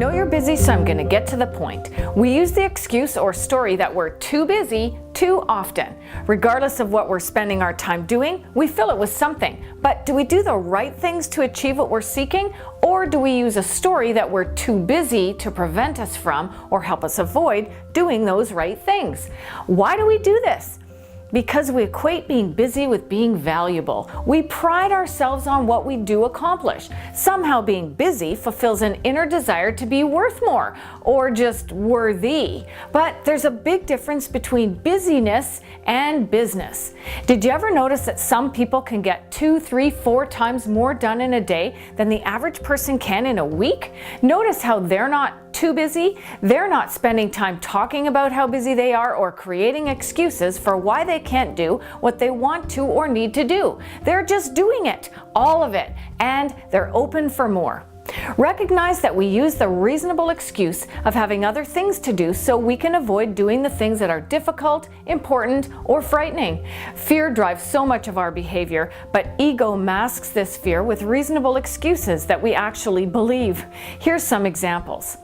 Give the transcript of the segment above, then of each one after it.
know you're busy, so I'm going to get to the point. We use the excuse or story that we're too busy too often. Regardless of what we're spending our time doing, we fill it with something. But do we do the right things to achieve what we're seeking? Or do we use a story that we're too busy to prevent us from or help us avoid doing those right things? Why do we do this? Because we equate being busy with being valuable. We pride ourselves on what we do accomplish. Somehow being busy fulfills an inner desire to be worth more or just worthy. But there's a big difference between busyness and business. Did you ever notice that some people can get 2, 3, 4 times more done in a day than the average person can in a week? Notice how they're not too busy. They're not spending time talking about how busy they are or creating excuses for why they can't do what they want to or need to do. They're just doing it, all of it, and they're open for more. Recognize that we use the reasonable excuse of having other things to do so we can avoid doing the things that are difficult, important, or frightening. Fear drives so much of our behavior, but ego masks this fear with reasonable excuses that we actually believe. Here's some examples.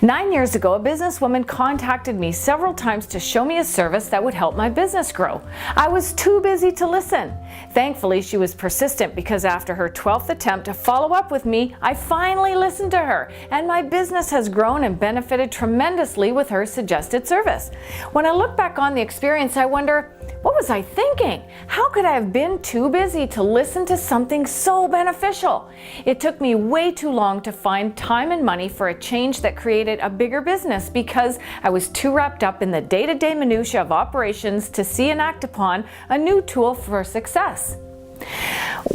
9 years ago, a businesswoman contacted me several times to show me a service that would help my business grow. I was too busy to listen. Thankfully, she was persistent because after her 12th attempt to follow up with me, I finally listened to her, and my business has grown and benefited tremendously with her suggested service. When I look back on the experience, I wonder, what was I thinking? How could I have been too busy to listen to something so beneficial? It took me way too long to find time and money for a change that created a bigger business because I was too wrapped up in the day-to-day minutiae of operations to see and act upon a new tool for success.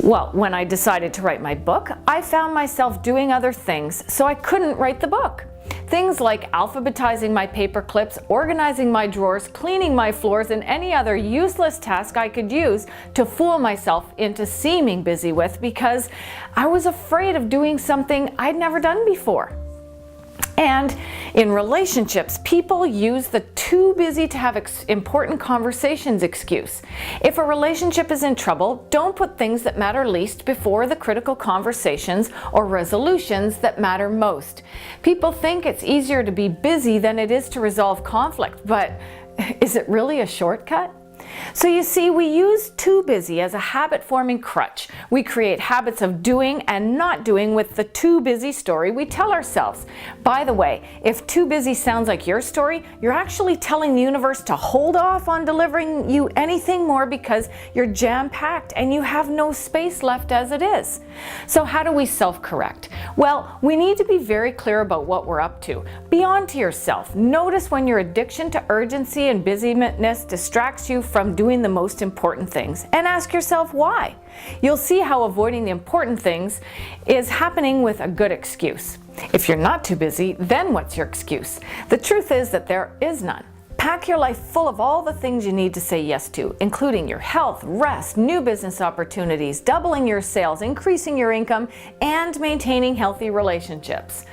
Well, when I decided to write my book, I found myself doing other things, so I couldn't write the book. Things like alphabetizing my paper clips, organizing my drawers, cleaning my floors, and any other useless task I could use to fool myself into seeming busy with because I was afraid of doing something I'd never done before. And in relationships, people use the too busy to have important conversations excuse. If a relationship is in trouble, don't put things that matter least before the critical conversations or resolutions that matter most. People think it's easier to be busy than it is to resolve conflict, but is it really a shortcut? So you see, we use too busy as a habit-forming crutch. We create habits of doing and not doing with the too busy story we tell ourselves. By the way, if too busy sounds like your story, you're actually telling the universe to hold off on delivering you anything more because you're jam-packed and you have no space left as it is. So how do we self-correct? Well, we need to be very clear about what we're up to. Be on to yourself. Notice when your addiction to urgency and busyness distracts you from doing the most important things, and ask yourself why. You'll see how avoiding the important things is happening with a good excuse. If you're not too busy, then what's your excuse? The truth is that there is none. Pack your life full of all the things you need to say yes to, including your health, rest, new business opportunities, doubling your sales, increasing your income, and maintaining healthy relationships.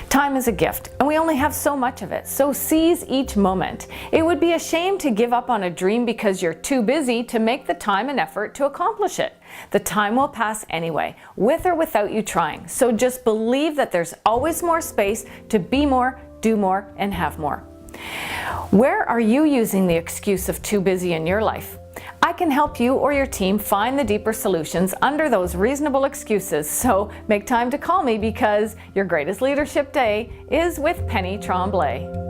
Time is a gift, and we only have so much of it, so seize each moment. It would be a shame to give up on a dream because you're too busy to make the time and effort to accomplish it. The time will pass anyway, with or without you trying, so just believe that there's always more space to be more, do more, and have more. Where are you using the excuse of too busy in your life? I can help you or your team find the deeper solutions under those reasonable excuses, so make time to call me because your greatest leadership day is with Penny Tremblay.